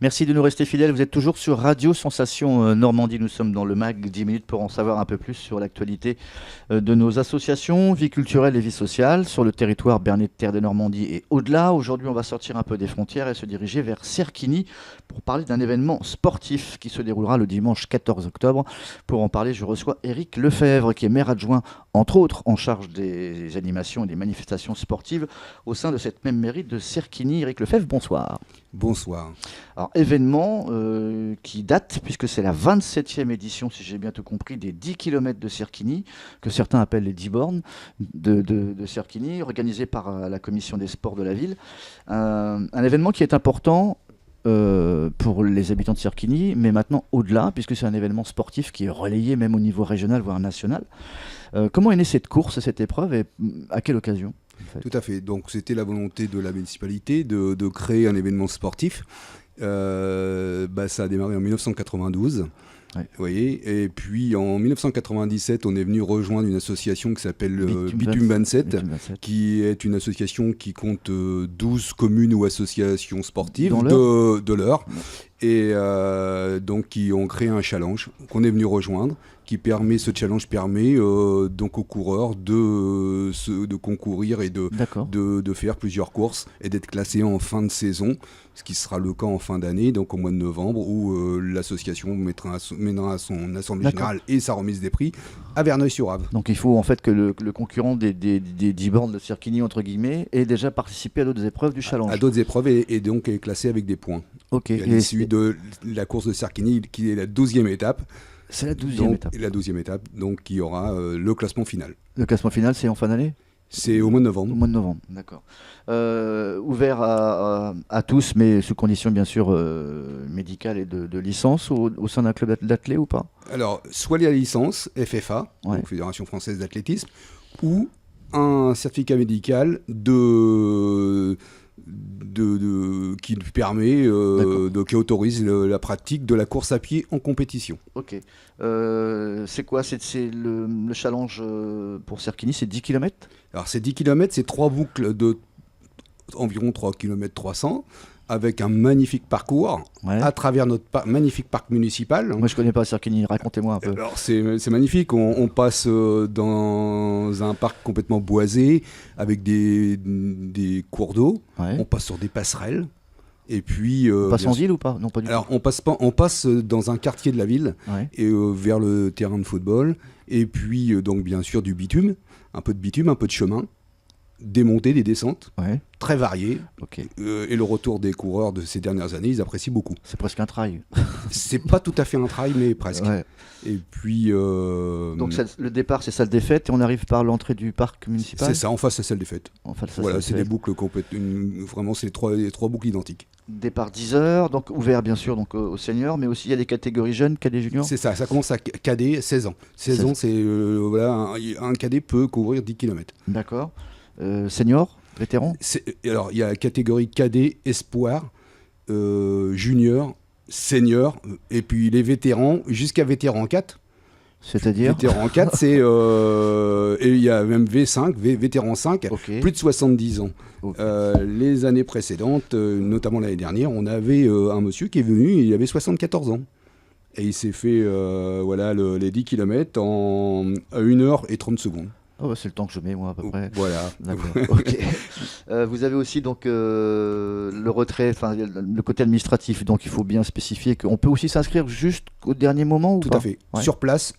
Merci de nous rester fidèles. Vous êtes toujours sur Radio Sensation Normandie. Nous sommes dans le MAG 10 minutes pour en savoir un peu plus sur l'actualité de nos associations, vie culturelle et vie sociale sur le territoire berné de Terre de Normandie et au-delà. Aujourd'hui, on va sortir un peu des frontières et se diriger vers Cerquigny pour parler d'un événement sportif qui se déroulera le dimanche 14 octobre. Pour en parler, je reçois Éric Lefebvre, qui est maire adjoint, entre autres, en charge des animations et des manifestations sportives au sein de cette même mairie de Cerquigny. Éric Lefebvre, bonsoir. Bonsoir. Alors, événement qui date, puisque c'est la 27e édition, si j'ai bien tout compris, des 10 km de Cerquigny, que certains appellent les 10 bornes de Cerquigny, organisé par la commission des sports de la ville. Un événement qui est important pour les habitants de Cerquigny, mais maintenant au-delà, puisque c'est un événement sportif qui est relayé même au niveau régional, voire national. Comment est née cette course, cette épreuve, et à quelle occasion ? Tout à fait. Donc c'était la volonté de la municipalité de créer un événement sportif. Ça a démarré en 1992. Ouais. Vous voyez, et puis en 1997, on est venu rejoindre une association qui s'appelle Bitume 27, qui est une association qui compte 12 communes ou associations sportives de l'Eure. Et donc qui ont créé un challenge qu'on est venu rejoindre, ce challenge permet donc aux coureurs de concourir et de faire plusieurs courses et d'être classés en fin de saison, ce qui sera le cas en fin d'année, donc au mois de novembre, où l'association mènera son assemblée générale et sa remise des prix à Verneuil-sur-Avre. Donc il faut en fait que le concurrent des 10 bornes de Cerquigny, entre guillemets, ait déjà participé à d'autres épreuves du challenge. À d'autres épreuves et donc est classé avec des points. Ok. À l'issue de la course de Cerquigny, qui est la 12e étape. C'est la 12e étape. La 12e étape, donc il y aura le classement final. Le classement final, c'est en fin d'année ? C'est au mois de novembre. Au mois de novembre, d'accord. Ouvert à tous, mais sous condition bien sûr médicales et de licence au sein d'un club d'athlètes ou pas ? Alors, soit la licence FFA, donc Fédération Française d'Athlétisme, ou un certificat médical qui permet, qui autorise la pratique de la course à pied en compétition. Ok. C'est quoi ? C'est le challenge pour Cerquigny, c'est 10 km ? Alors c'est 10 km, c'est 3 boucles de environ 3 km 300, avec un magnifique parcours à travers notre magnifique parc municipal. Moi je connais pas Cerquigny, racontez-moi un peu. Alors c'est magnifique, on passe dans un parc complètement boisé, avec des cours d'eau, on passe sur des passerelles. Et puis, on passe en ville ou pas ? Non, pas du tout. Alors on passe dans un quartier de la ville, et vers le terrain de football, et puis donc bien sûr du bitume, un peu de chemin, des montées, des descentes, très variées. Et le retour des coureurs de ces dernières années, ils apprécient beaucoup. C'est presque un trail. C'est pas tout à fait un trail, mais presque. Et puis... Donc le départ, c'est salle des fêtes, et on arrive par l'entrée du parc municipal ? C'est ça, en face à salle des fêtes. Voilà, c'est des boucles complètes. Vraiment, c'est les trois boucles identiques. Départ 10h, donc ouvert bien sûr donc, aux seniors, mais aussi il y a des catégories jeunes, cadets juniors ? C'est ça commence à cadet 16 ans. 16 ans, c'est un cadet peut couvrir 10 km. D'accord. Senior, vétéran ? Alors, il y a la catégorie cadet, espoir, junior, senior, et puis les vétérans, jusqu'à vétéran 4. C'est-à-dire ? Vétéran 4, c'est... et il y a même V5, vétéran 5, plus de 70 ans. Les années précédentes, notamment l'année dernière, on avait un monsieur qui est venu, il avait 74 ans. Et il s'est fait les 10 km en 1h30. Oh, c'est le temps que je mets, moi, à peu près. Voilà. D'accord. Vous avez aussi donc, le retrait, le côté administratif. Donc, il faut bien spécifier qu'on peut aussi s'inscrire juste au dernier moment ou Tout pas ? à fait. Sur place,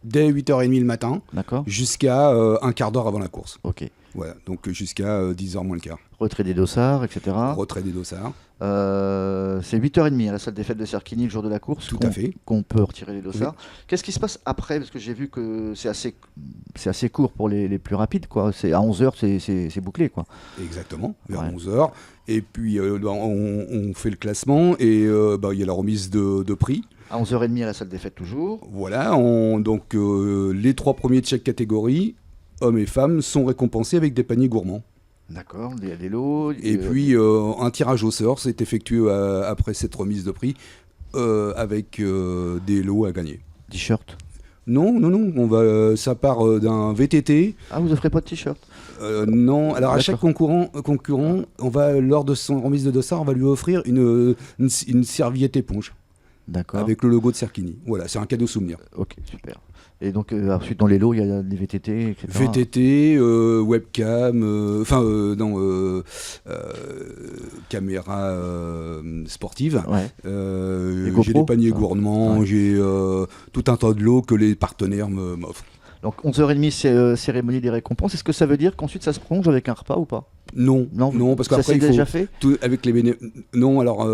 dès 8h30 le matin, jusqu'à un quart d'heure avant la course. Ok. Voilà, donc jusqu'à 10h moins le quart. Retrait des dossards, etc. Retrait des dossards. C'est 8h30 à la salle des fêtes de Cerquigny le jour de la course. Tout à fait. Qu'on peut retirer les dossards. Oui. Qu'est-ce qui se passe après ? Parce que j'ai vu que c'est assez court pour les plus rapides, quoi. C'est à 11h, c'est bouclé, quoi. Exactement, vers 11h. Et puis on fait le classement et il y a la remise de prix. À 11h30 à la salle des fêtes toujours. Voilà, donc les 3 premiers de chaque catégorie, hommes et femmes, sont récompensés avec des paniers gourmands. D'accord, il y a des lots. Et puis un tirage au sort s'est effectué après cette remise de prix avec des lots à gagner. T-shirt ? Non, ça part d'un VTT. Ah, vous offrez pas de t-shirt ? Non, alors à chaque concurrent, on va, lors de son remise de dossard, on va lui offrir une serviette éponge. D'accord. Avec le logo de Cerchini. Voilà, c'est un cadeau souvenir. Ok, super. Et donc ensuite dans les lots, il y a des VTT, etc. VTT, webcam, caméra sportive. Ouais. J'ai des paniers gourmands, j'ai tout un tas de lots que les partenaires m'offrent. Donc 11h30, c'est cérémonie des récompenses. Est-ce que ça veut dire qu'ensuite ça se prolonge avec un repas ou pas ? Non, parce qu'après ça s'est déjà fait avec les bénévoles. Non, alors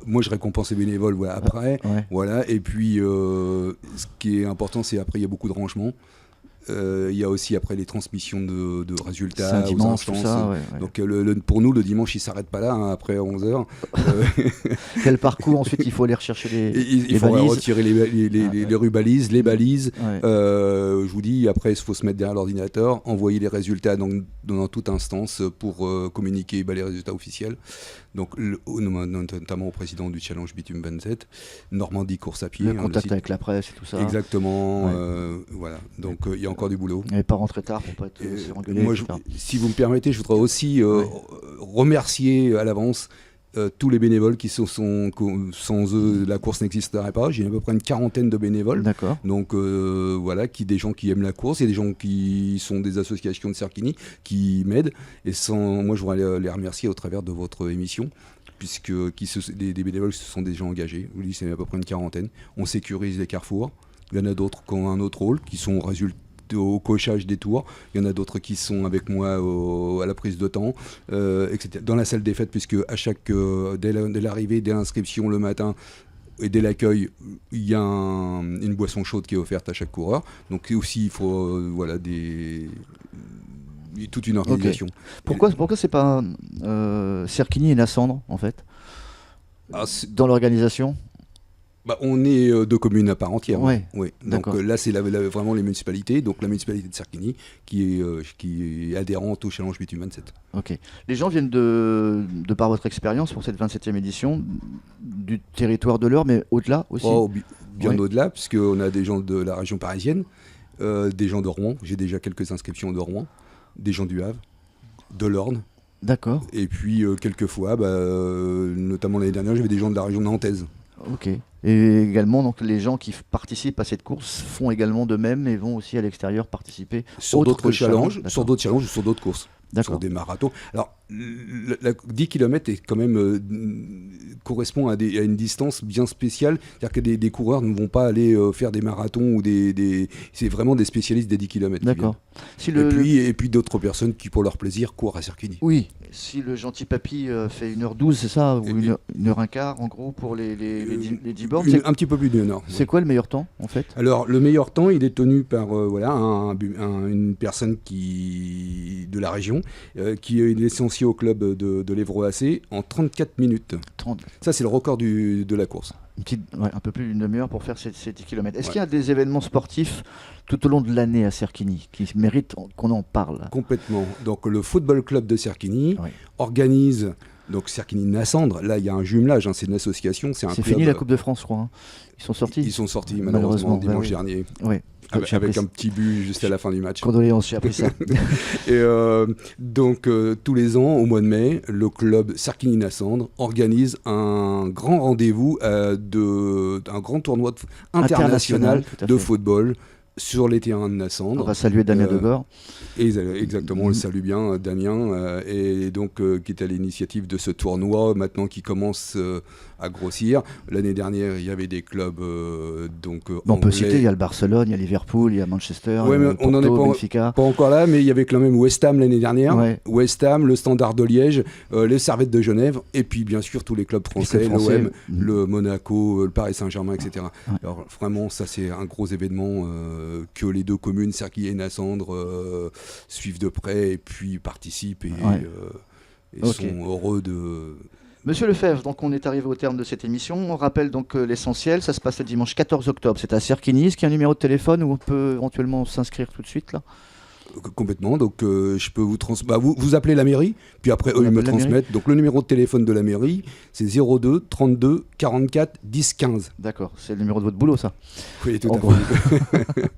moi je récompense les bénévoles après, voilà. Et puis ce qui est important, c'est après il y a beaucoup de rangements. Il y a aussi après les transmissions de résultats aux instances. Donc pour nous, le dimanche, il ne s'arrête pas là, après 11h. Quel parcours ensuite il faut aller rechercher les il faut balises. Retirer les rubalises, les balises. Je vous dis, après, il faut se mettre derrière l'ordinateur, envoyer les résultats dans toute instance pour communiquer les résultats officiels. Donc, notamment au président du Challenge Bitume 27, Normandie course à pied. Le contact avec la presse et tout ça. Exactement. Voilà. Donc, il y a encore du boulot. Et pas rentrer tard pour pas être se engueuler. Moi, si vous me permettez, je voudrais aussi remercier à l'avance tous les bénévoles qui sans eux la course n'existerait pas. J'ai à peu près une quarantaine de bénévoles. D'accord. Donc voilà, des gens qui aiment la course, il y a des gens qui sont des associations de Cerchini qui m'aident. Et moi je voudrais les remercier au travers de votre émission, puisque des bénévoles, ce sont des gens engagés. Je vous dis, c'est à peu près une quarantaine. On sécurise les carrefours. Il y en a d'autres qui ont un autre rôle, qui sont au cochage des tours. Il y en a d'autres qui sont avec moi à la prise de temps, etc. Dans la salle des fêtes, puisque dès l'arrivée, dès l'inscription le matin et dès l'accueil, il y a une boisson chaude qui est offerte à chaque coureur. Donc aussi, il faut toute une organisation. Okay. Pourquoi c'est pas Cerchini et Nassandre, en fait, dans l'organisation? On est deux communes à part entière. Ouais, oui. Donc là, c'est vraiment les municipalités. Donc la municipalité de Cerchini qui est adhérente au Challenge Bitume 27. Ok. Les gens viennent de par votre expérience pour cette 27e édition du territoire de l'Eure, mais au-delà aussi. Bien au-delà, puisqu'on a des gens de la région parisienne, des gens de Rouen. J'ai déjà quelques inscriptions de Rouen, des gens du Havre, de l'Orne. D'accord. Et puis quelquefois, notamment l'année dernière, j'avais des gens de la région nantaise. Ok. Et également, donc, les gens qui participent à cette course font également de même et vont aussi à l'extérieur participer sur d'autres challenges, ou sur d'autres courses, sur des marathons. Alors, 10 km est quand même, correspond à une distance bien spéciale. C'est-à-dire que des coureurs ne vont pas aller faire des marathons ou c'est vraiment des spécialistes des 10 km. D'accord. Et puis d'autres personnes qui, pour leur plaisir, courent à Cerchini. Oui. Si le gentil papy fait 1h12, c'est ça, ou 1h15 en gros pour les 10 bornes, un petit peu plus d'une heure. C'est quoi le meilleur temps en fait? Alors le meilleur temps, il est tenu par une personne de la région qui est licenciée au club de l'Évreux AC en 34 minutes. 30. Ça c'est le record de la course. Un peu plus d'une demi-heure pour faire ces 10 km. Est-ce qu'il y a des événements sportifs tout au long de l'année à Cerchini qui méritent qu'on en parle? Complètement. Donc le football club de Cerchini organise donc Cerchini-Nassandre. Là il y a un jumelage, c'est une association. C'est fini la Coupe de France, je crois. Ils sont sortis. Ils sont sortis malheureusement dimanche dernier. Oui. Avec un petit but juste à la fin du match. Condoléances, j'ai appris ça. Et donc tous les ans, au mois de mai, le club Cerchini-Nassandre organise un grand rendez-vous un grand tournoi international de football sur les terrains de Nassandre. On va saluer Damien Degore. Exactement, on le salue bien, Damien, et donc qui est à l'initiative de ce tournoi maintenant qui commence à grossir. L'année dernière, il y avait des clubs on peut citer, il y a le Barcelone, il y a Liverpool, il y a Manchester, on n'en est pas encore là, mais il y avait quand même West Ham l'année dernière, West Ham, le Standard de Liège, les Servettes de Genève, et puis bien sûr tous les clubs français, l'OM, le Monaco, le Paris Saint-Germain, etc. Alors vraiment, ça c'est un gros événement que les deux communes, Cerchini et Nassandre, suivent de près et puis participent et sont heureux de... Monsieur Lefebvre, donc on est arrivé au terme de cette émission. On rappelle donc l'essentiel, ça se passe le dimanche 14 octobre. C'est à Cerchini. Est-ce qu'il y a un numéro de téléphone où on peut éventuellement s'inscrire tout de suite là? Complètement. Donc, je peux vous appelez la mairie, puis après eux ils me transmettent. Donc, le numéro de téléphone de la mairie, c'est 02 32 44 10 15. D'accord, c'est le numéro de votre boulot, ça. Oui, tout à fait.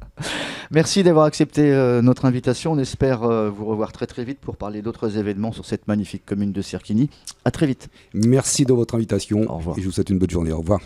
Merci d'avoir accepté notre invitation. On espère vous revoir très très vite pour parler d'autres événements sur cette magnifique commune de Cerquigny. À très vite. Merci de votre invitation. Au revoir. Et je vous souhaite une bonne journée. Au revoir.